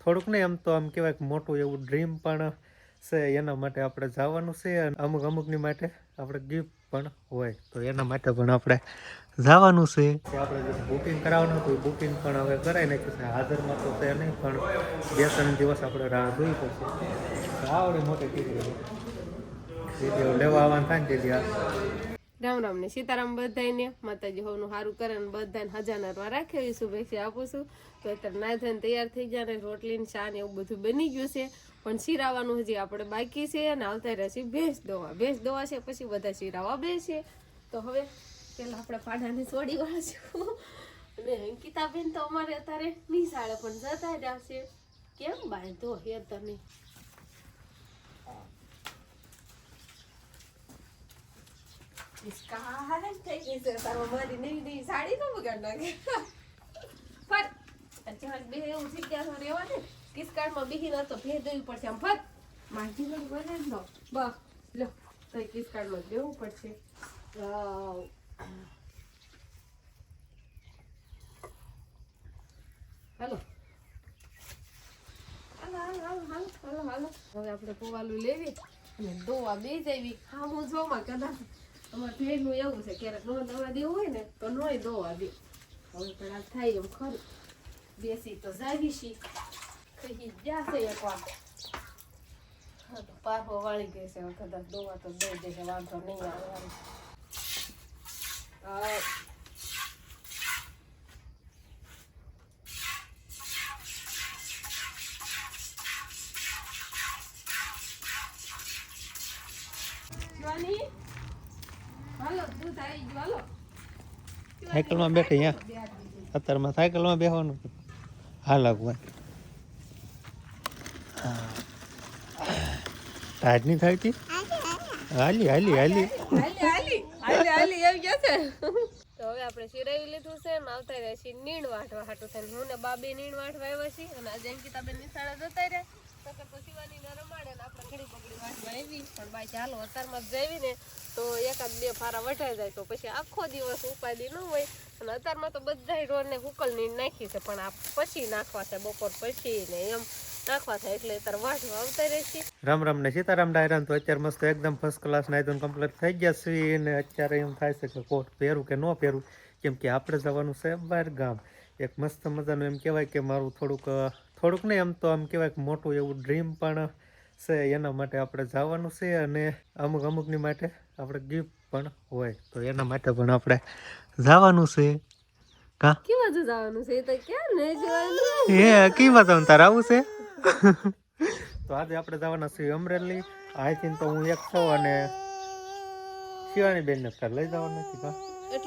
થોડુંક નહીં આમ તો આમ કહેવાય કે મોટું એવું ડ્રીમ પણ છે. એના માટે આપણે જવાનું છે અને અમુકની માટે આપણે ગિફ્ટ પણ હોય તો એના માટે પણ આપણે જવાનું છે. આપણે જે બુકિંગ કરાવવાનું હતું બુકિંગ પણ હવે કરાવી નાખ્યું છે. હાજરમાં તો છે નહીં પણ 2-3 દિવસ આપણે રાહ જોઈ પડશે. આવડી મોટી ટીવી લેવા આવવાનું થાય ને તેથી રામ રામ ને સીતારામ બધાને માતાજી હોનું સારું કરે ને બધાને હજારમાં રાખે એવી શુભેચ્છા આપું છું. તો અત્યારે ના થઈને તૈયાર થઈ ગયા ને રોટલી ને ચા ને એવું બધું બની ગયું છે પણ શીરાવાનું હજી આપણે બાકી છે અને આવતા રહેશે ભેંસ દોવા છે પછી બધા શીરાવા બેસે. તો હવે પેલા આપણે પાડાને છોડી વાળશું અને અંકિતાબેન તો અમારે અત્યારે નિશાળે પણ જતા રહ્યા છે. કેમ બાંધો હે તમે થઈ ગઈ છે તારો મારી નવી સાડી તો બગાડ નાખે ફટ બે એવું થઈ ગયા રેવા ને કિસકાર્ડમાં બીહી નતો ભેદ દેવી પડશે આમ ફટ માજી નો બને નો બસ લો તો કિસકાર્ડમાં દેવું પડશે. હાલો હવે આપણે પોવાલું લેવી અને દોવા બે જવી હા હું જોમાં કદાચ અમારે ભેડનું એવું છે ક્યારેક નો દવા દેવું હોય ને તો નોય દોવા દે. હવે પણ આ થાય એમ ખરું બેસી તો જાવી છી કહી જશે એકવાર તો પારહો વાળી ગઈ છે કદાચ દોવા તો દઈ દેશે વાંધો નહીં આવે. સાયકલમાં બેઠે અહીંયા અત્યારમાં સાયકલમાં બેસવાનું હાલ આગવા ટાઈટ નહીં થાય હતી હાલી હાલી હાલી એમ કે છે. તો હવે આપણે શિરાવી લીધું છે ને આવતા રહ્યા છીએ નીણ વાટવા હાટું થઈને હું ને બાબી નીણ વાટવા આવ્યા છીએ અને આજે અંકિતાબેન નિશાળે જતા રહ્યા તો કે શિવાની ને રમાડે ને આપણે ઘડી બગડી વાટવા આવી પણ બાઈ ચાલો અત્યારમાં જ જવી ને તો 1-2 ફારા વઢાઈ જાય તો પછી આખો દિવસ ઉપાડી ન હોય અને અત્યારમાં તો બધા રોડ ને હુકલ નીણ નાખી છે પણ આ પછી નાખવા છે બપોર પછી ને એમ નાખવા થાય એટલે અત્યારે વાટવા આવતા રહેશે. રામ રામ ને સીતારામ ડાયરાન તો અત્યારે મસ્ત એકદમ ફર્સ્ટ ક્લાસ નાઈધન કમ્પ્લીટ થઈ ગયા છે ને અત્યારે એમ થાય છે કે કોટ પહેરું કે ન પહેરું કેમ કે આપણે જવાનું છે બહાર ગામ. એક મસ્ત મજાનું એમ કહેવાય કે મારું થોડુંક નહીં આમ તો આમ કહેવાય કે મોટું એવું ડ્રીમ પણ છે. એના માટે આપણે જવાનું છે અને અમુકની માટે આપણે ગિફ્ટ પણ હોય તો એના માટે પણ આપણે જવાનું છે. કા કે બાજુ જવાનું છે તો ક્યાં ને જવાનું હે કી બાજુ તાર આવું છે તો આજે આપણે જવાના છીએ અમરેલી. અહીંથી તો હું એક છું અને શિવાની બેન ને લઈ જવાના છીએ.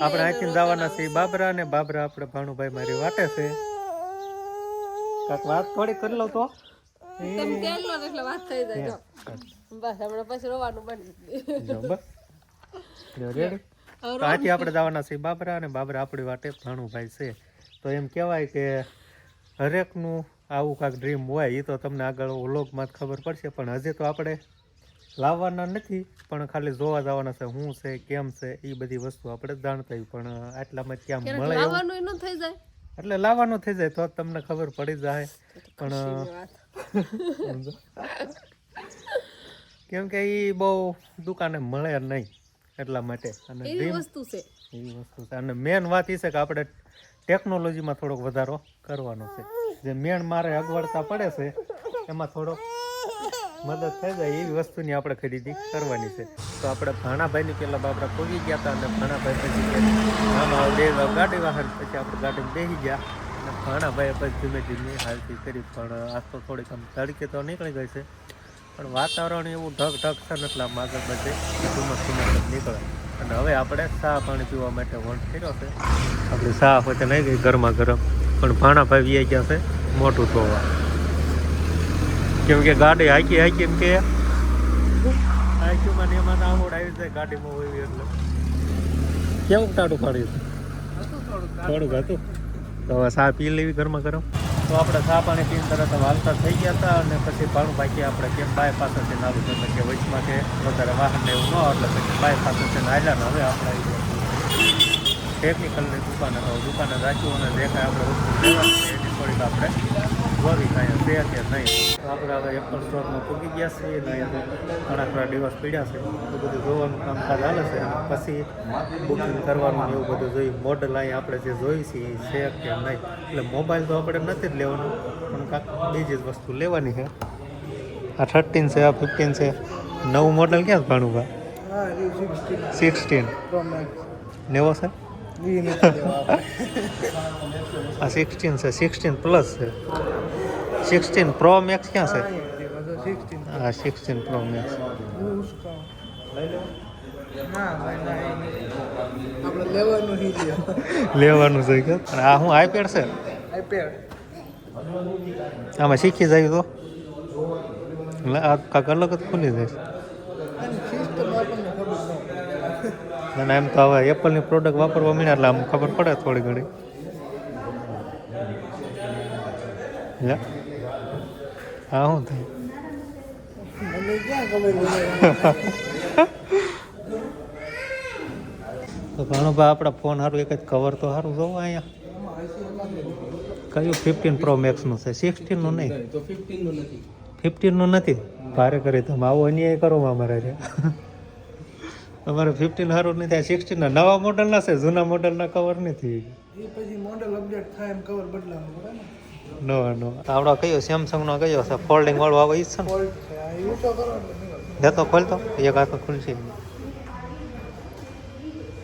આપણે અહીંથી જવાના છીએ બાબરા અને બાબરા આપણે ભાણુભાઈ મારી વાટે છે. કાક વાત થોડી કરી લો તો તમે તેલ લો એટલે વાત થઈ જાય. બસ હમણાં પછી રોવાનું બની બસ રેડી. તો અહીંથી આપણે જવાના છીએ બાબરા અને બાબરા આપણી વાટે ભાણુભાઈ છે. તો એમ કહેવાય કે હરેકનું આવું કાંક ડ્રીમ હોય એ તો તમને આગળ વ્લોગમાં જ ખબર પડશે પણ હજી તો આપણે લાવવાના નથી પણ ખાલી જોવા જવાના છે શું છે કેમ છે એ બધી વસ્તુ આપણે જાણતા હોય પણ આટલામાં ક્યાં મળે લાવવાનું ન થઈ જાય એટલે લાવવાનું થઈ જાય તો તમને ખબર પડી જાય પણ કેમ કે એ બહુ દુકાને મળે નહીં એટલા માટે અને એવી વસ્તુ છે અને મેન વાત એ છે કે આપણે ટેકનોલોજીમાં થોડોક વધારો કરવાનો છે. જે મેન મારે અગવડતા પડે છે એમાં થોડોક મદદ થઈ જાય એવી વસ્તુની આપણે ખરીદી કરવાની છે. તો આપણે ભાણાભાઈની પહેલાં બાબરા પહોંચી ગયા હતા અને ભાણાભાઈ પછી આમાં બે ગાડી વાહન પછી આપણે ગાડીમાં બેસી ગયા અને ભાણાભાઈએ પછી ધીમે ધીમે હાલતી કરી પણ આજ તો થોડીક આમ તડકે તો નીકળી ગઈ છે પણ વાતાવરણ એવું ઢગ છે ને એટલે આમ આગળ બધે ધુમ્મસ નીકળે. અને હવે આપણે ચા પાણી પીવા માટે વોન્ટ કર્યો છે. આપણે ચા પછી નહીં ગઈ ગરમા ગરમ પણ ભાણાભાઈ વી ગયા છે મોટું ધોવા કેમ કે ગાડી હાકી એમ કે હાઈક્યુમાં એમાં આવડ આવી જાય ગાડીમાં હોય એટલે કેવું ટાટું પાડ્યું થોડુંક હતું તો હવે ચા પી લેવી ગરમા ગરમ. તો આપણે ચા પાણી પીને તરત હાલતા થઈ ગયા હતા અને પછી ભાણું બાકી આપણે કેમ બાય પાસેથી નાલું એટલે કે વચમાં કે વધારે વાહન એવું ન એટલે પછી બાય પાસેથી નાલ્યા ને હવે આપણે આવી ગયા ટેકનિકલની દુકાને રાખ્યું અને દેખાય આપણે વસ્તુ લેવાની એની થોડીક આપણે જોવી કાંઈ છે કે નહીં. તો આપણે હવે એપલ સ્ટોરમાં પૂગી ગયા છીએ ને અહીંયા ઘણા ખરા દિવસ પડ્યા છે. તો બધું જોવાનું કામકાજ હાલે છે અને પછી બુકિંગ કરવાનું ને એવું બધું જોયું. મોડલ અહીં આપણે જે જોઈ છે એ છે કે નહીં. એટલે મોબાઈલ તો આપણે નથી જ લેવાનો, પણ કાંક બીજી જ વસ્તુ લેવાની છે. આ 13 છે, આ 15 છે. નવું મોડલ ક્યાં ભાણું ભાઈ? 16 લેવો છે. આ 16 છે, 16 પ્લસ છે. 16 પ્રો મેક્સ ક્યાં છે? હા 16 પ્રો મેક્સ લેવાનું છે કે? અને આ હું આઈપેડ છે. આમાં શીખી જાય તો આ કાંક અલગ જ ખુલી જાય. અને એમ તો હવે એપલની પ્રોડક્ટ વાપરવા મળ્યા એટલે આમ ખબર પડે થોડી ઘણી. હા શું થાય? તો ઘણું ભાઈ આપણા ફોન સારું એક જ કવર તો સારું જોવું અહીંયા. કયું 15 પ્રો મેક્સનું છે? 16નું નહીં, 15નું નથી. ભારે કરી તમે આવો અન્યાય કરો અમારે અમારે 15 સારું નથી. આ 16ના નવા મોડલના છે, જૂના મોડલના કવર નથી. નો આવડો કયો સેમસંગનો કયો છે? ફોલ્ડિંગ વાળો આવે ઈ છે ને? તો ખોલતો એક હાથ ખુલશે.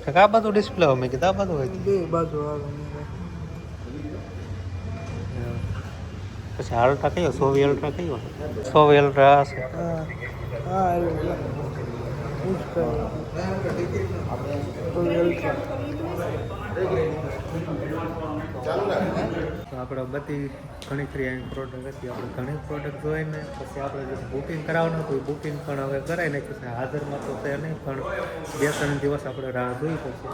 આ બધું ડિસ્પ્લે મેં કીધું આ બધું હોય બે બાજુ આવે. પછી અલ્ટ્રા કયો? 100 અલ્ટ્રા કયો? 100 અલ્ટ્રા છે. આપણે બધી ઘણી ખરી પ્રોડક્ટ હતી. આપણે ઘણી પ્રોડક્ટ જોઈને પછી આપણે જે બુકિંગ કરાવવાનું હતું એ બુકિંગ પણ હવે કરાવી નાખ્યું છે. હાજરમાં તો છે નહીં, પણ 2-3 દિવસ આપણે રાહ જોઈ પડશે.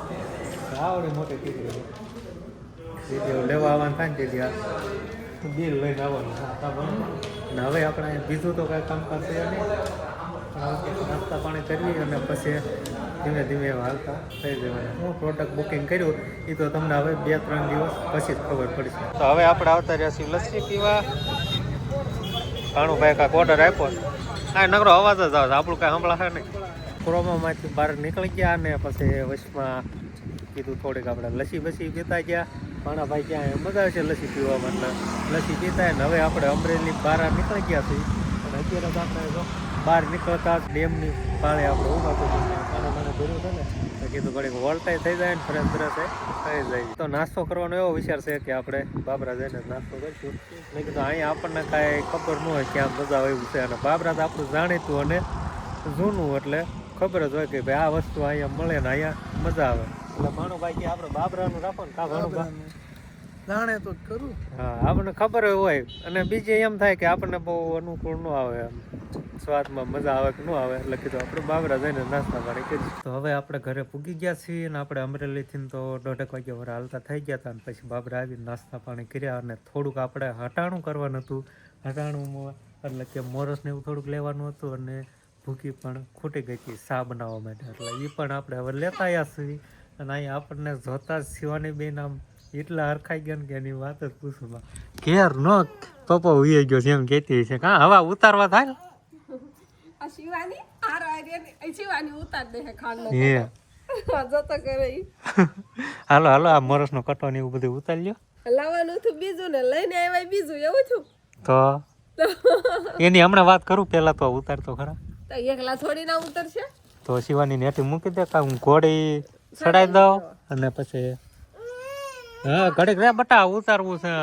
આવડી મોટી ટીકડી લેવા આવવાનું થાય ને તેથી બિલ લઈને આવવાનું. અને હવે આપણે બીજું તો કાંઈ કામકાજ છે નહીં. નાસ્તા પાણી કરવી અને પછી ધીમે ધીમે હાલતા થઈ જવાનું. હું પ્રોડક્ટ બુકિંગ કર્યું એ તો તમને હવે 2-3 દિવસ પછી જ ખબર પડશે. તો હવે આપણે આવતા રહ્યા છીએ લસ્સી પીવા. ભાણુભાઈ કાંઈક ઓર્ડર આપ્યો. હા નકરો અવાજ જ આવે, આપણું કાંઈ સંભળાશે નહીં. ક્રોમામાંથી બહાર નીકળી ગયા અને પછી વચમાં કીધું થોડીક આપણે લસ્સી બસી પીતા ગયા. ભાણાભાઈ ક્યાં મજા છે લસ્સી પીવામાં, એટલે લસ્સી પીતા ને હવે આપણે અમરેલી બહાર નીકળી ગયા છીએ. અને અત્યારે આપણે જો બહાર નીકળતા ડેમની પાળે આપણે ઊભા તો મને ભર્યું છે ને તો કીધું ઘડીક વોલ્ટાઈ થઈ જાય ને ફ્રેશ બ્રશ થઈ જાય. તો નાસ્તો કરવાનો એવો વિચાર છે કે આપણે બાબરા જઈને નાસ્તો કરીશું. મેં કીધું અહીંયા આપણને કાંઈ ખબર ન હોય ક્યાં મજા આવે એવું છે. અને બાબરા તો આપણું જાણીતું અને જૂનું એટલે ખબર જ હોય કે ભાઈ આ વસ્તુ અહીંયા મળે ને અહીંયા મજા આવે. એટલે ભાણુભાઈ કે આપણે બાબરાનું રાખો ને કા ભાણુભાઈ જાણે તો જ કરું. હા આપણને ખબર હોય. અને બીજે એમ થાય કે આપણને બહુ અનુકૂળ ન આવે, એમ સ્વાદમાં મજા આવે કે ન આવે, એટલે કીધું આપણે બાબરા જઈને નાસ્તા પાણી કરીશું. તો હવે આપણે ઘરે પૂગી ગયા છીએ અને આપણે અમરેલીથી તો 1:30 વાગ્યા વરે હાલતા થઈ ગયા હતા. અને પછી બાબરા આવીને નાસ્તા પાણી કર્યા અને થોડુંક આપણે હટાણું કરવાનું હતું. હટાણુંમાં એટલે કે મોરસ ને એવું થોડુંક લેવાનું હતું અને ભૂકી પણ ખૂટી ગઈ હતી ચા બનાવવા માટે, એટલે એ પણ આપણે હવે લેતા આવ્યા છીએ. અને અહીંયા આપણને જોતા જ શિવાની બેન આમ એટલા હરખાઈ ગયા ને કે એની વાત જ પૂછવા. ઘેર ન પપ્પો ઉઈ ગયો છે એમ કહેતી છે. હા હવા ઉતારવા થાય ને શિવાની શિવાની ઉતાર દે ખાંડ હે જતો કરે. હાલો હાલો આ મોરસનો કટો ને એવું બધું ઉતારી લ્યો. લાવવાનું હતું બીજું ને લઈને આવ્યા બીજું એવું છું. તો એની હમણાં વાત કરું પેલા તો ઉતારતો ખરા. તો એકલા થોડી ના ઉતરશે. તો શિવાની નેટી મૂકી દે કા હું ઘોડી ચડાઈ દઉં અને પછી હા ઘડીક રે બટા ઉતારવું છે.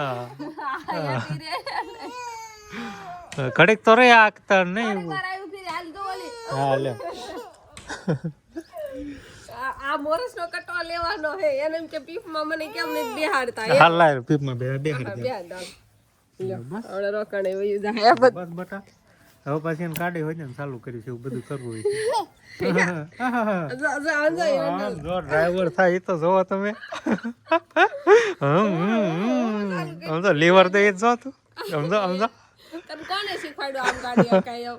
ઘડીક તો રે આખતર નહીં. હા લે આ મોરસ નો કટો લેવાનો હે એને એમ કે પીપમાં મને કેમ નહીં બેહાડતા. હાલ લાય પીપમાં બેહાડી દે. હવે રોકાણે વયું જાય બસ બટા. હવે પછી એને કાઢી હોય ને ચાલુ કર્યું છે એવું બધું કરવું હોય. જો ડ્રાઈવર થાય એ તો જોવો તમે. સમજો લીવર તો એ જ જો તું. સમજો સમજો કોને શીખવાડ્યું આમ ગાડી હકાય?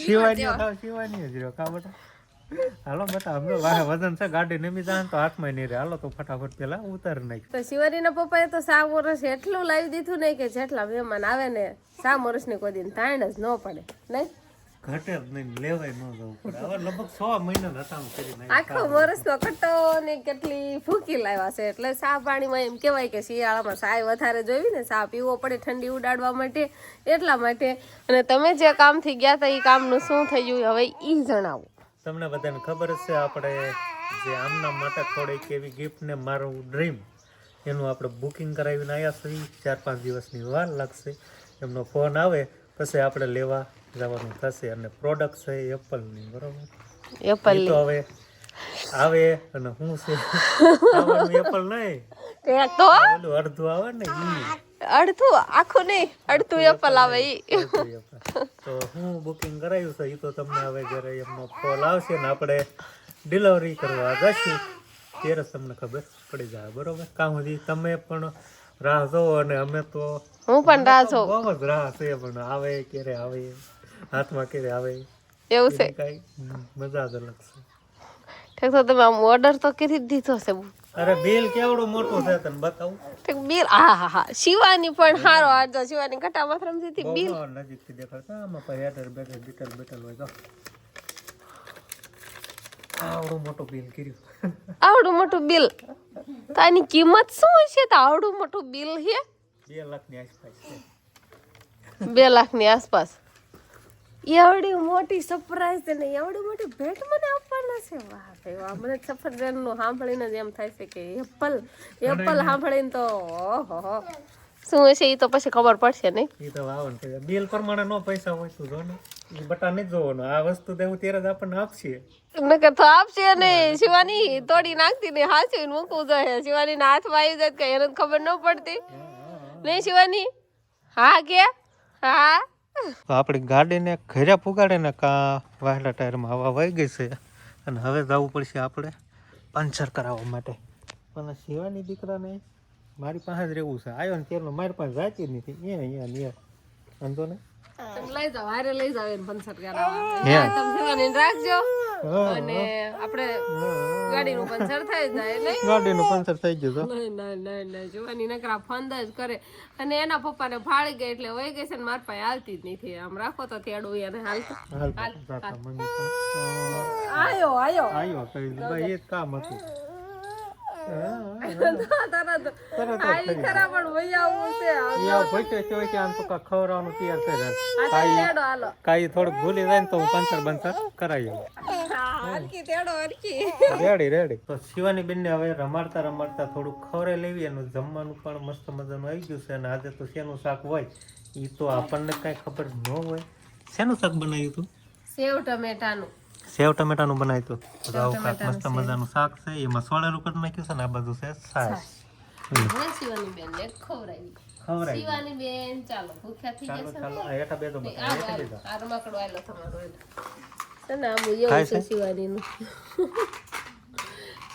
શિવાની જ રહ્યો કા બટા. હાલો બેટા હમણાં વાહે વજન છે ગાડી નમી જાય તો હાથમાં નહીં રહે. હાલો તો ફટાફટ પેલા ઉતારી નાખ. તો શિવારીના પપ્પાએ તો 100 વર્ષ એટલું લાવી દીધું ને કે જેટલા મહેમાન આવે ને 100 વર્ષની કોઈ દિન તાણ જ ન પડે નહીં. ઘટે જ નહીં, લેવાય ન જવું પડે. હવે લગભગ 6 મહિના હટાણું કરી નાખ્યું. આખો વર્ષનો કટ્ટો ને કેટલી ફૂકી લાવ્યા છે. એટલે સા પાણીમાં એમ કહેવાય કે શિયાળામાં સાય વધારે જોઈ ને સા પીવો પડે ઠંડી ઉડાડવા માટે, એટલા માટે. અને તમે જે કામથી ગયા હતા એ કામનું શું થયું હવે એ જણાવો. તમને બધાને ખબર જ છે આપણે જે આમના માટે થોડીક એવી ગિફ્ટ ને મારું ડ્રીમ એનું આપણે બુકિંગ કરાવીને આવ્યા છીએ. 4-5 દિવસની વાર લાગશે. એમનો ફોન આવે પછી આપણે લેવા જવાનું થશે. અને પ્રોડક્ટ છે એપલની, બરોબર? એપલ તો હવે આવે અને હું છે આવવાનું એપલ નહીં, તો ઓલું અડધું આવે ને ઈ અડધું આખું નહીં, અડધું એપલ આવે ઈ. તો હું બુકિંગ કરાવ્યું છે. એ તો તમને હવે જ્યારે એમનો કોલ આવશે ને આપણે ડિલિવરી કરવા જશું ત્યારે તમને ખબર પડી જાય, બરોબર? કાં સુધી તમે પણ રાહ જોવો અને અમે તો હું પણ રાહ જોઉં. બહુ જ રાહ છે, પણ આવે ક્યારે આવે, હાથમાં ક્યારે આવે એવું છે. કઈ મજા જ અલગ છે. ઠીક તો તમે આમ ઓર્ડર તો કરી જ દીધો છે. અરે બિલ કેવડું મોટું છે તને બતાવું. ઠીક બિલ હા શિવાની પણ હારો આજો શિવાની કટા માથરામથી બિલ બહુ નજીકથી દેખાડતા. આમાં પછી હેડર બેટર ડિટેલ હોય તો આવડું મોટું બિલ કર્યું. આવડું મોટું બિલ તો આની કિંમત શું હશે? તો આવડું મોટું બિલ છે 2 લાખની આસપાસ છે. 2 લાખની આસપાસ. એવડી મોટી સરપ્રાઈઝ ને એવડી મોટી ભેટ મને આપવાના છે. વાહ ભાઈ વાહ, મને સફરજનનું સાંભળીને જ એમ થાય છે કે એપલ સાંભળીને તો ઓહો શું હશે એ તો પછી ખબર પડશે નહીં. એ તો આવવાનું છે. બિલ પ્રમાણે નો પૈસા હોય તો જો ને એ બટા નહીં જોવાનો. આ વસ્તુ દેવું ત્યારે જ આપણને આપશે. નકર તો આપશે ને શિવાની તોડી નાખતી ને હાચવીને મૂકવું જોઈએ. શિવાની ના હાથમાં આવી જાય કે એને ખબર ન પડતી નહીં. શિવાની હા કે હા. તો આપણી ગાડીને ઘરે પુગાડે ને કાં વાહેલા ટાયરમાં હવા વહી ગઈ છે અને હવે જવું પડશે આપણે પંચર કરાવવા માટે. પણ શિવાની દીકરાને મારી પાસે જ રહેવું છે. આવ્યો ને ત્યારનો મારી પાસે જાતી જ નથી. અહીંયા વાંધો ને લઈ જાવ હારે લઈ જાવ એને પંચર કરાવવા. તમે શિવાની રાખજો અને આપણે ગાડીનું પંચર થઈ જાય નહીં. ગાડીનું પંચર થઈ ગયું તો નહીં જોવાની નકરા ફંદ જ કરે. અને એના પપ્પાને ફાળી ગઈ એટલે વહી ગઈ છે ને મારી પાસે હાલતી જ નથી. આમ રાખો તો તેડું એને હાલતો આવ્યો કઈ ભાઈ એ જ કામ હતું. કાઈ થોડુંક ભૂલી જાય ને તો હું પંચર કરાવી રેડી. તો શિવાની બેન ને હવે રમાડતા થોડુંક ખવરે લેવી. એનું જમવાનું પણ મસ્ત મજાનું આવી ગયું છે. અને આજે તો શેનું શાક હોય એ તો આપણને કઈ ખબર ન હોય. શેનું શાક બનાવ્યું હતું? સેવ ટમેટાનું બનાવ્યું હતું. આવું કાંઈક મસ્ત મજાનું શાક છે. એમાં સોળેરું કરી નાખ્યું છે ને આ બધું છે છાશ. શિવાની બેન ને ખવડાવી. શિવાની બેન ચાલો ભૂખ્યા થઈ ગયા ચાલો આ હેઠા બેસો બતાવો. આ રમકડો આલો તમારો છે ને આમ એવું છે શિવાનીનું.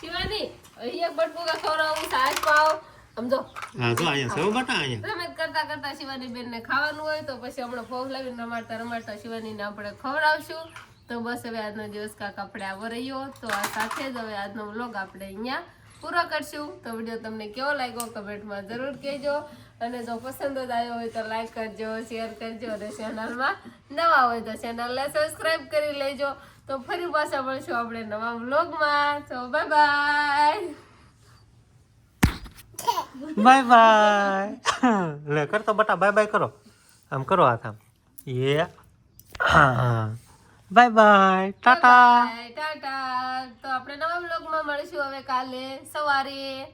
શિવાની અહીં એક બટકું ખવડાવું સાસ પાવ સમજો. હા જો અહીંયા સેવ બટા અહીંયા રમત કરતા શિવાની બેન ને ખાવાનું હોય તો પછી હમણાં ફોગ લાવીને રમાડતા શિવાની ને આપણે ખવડાવશું. તો બસ હવે આજનો દિવસ કાંક આપણે આવો રહ્યો. તો આ સાથે જ હવે આજનો વ્લોગ આપણે અહીંયા પૂરો કરશું. તો વિડીયો તમને કેવો લાગ્યો કમેન્ટમાં જરૂર કહેજો. અને જો પસંદ જ આવ્યો હોય તો લાઈક કરજો, શેર કરજો અને ચેનલમાં નવા હોય તો ચેનલને સબસ્ક્રાઈબ કરી લેજો. તો ફરી પાછા મળશું આપણે નવા વ્લોગમાં. તો બાય. લે કરતો બટા બાય કરો. આમ કરો હાથ આમ. બાય ટાટા. તો આપણે નવા વ્લોગમાં મળીશું હવે કાલે સવારે.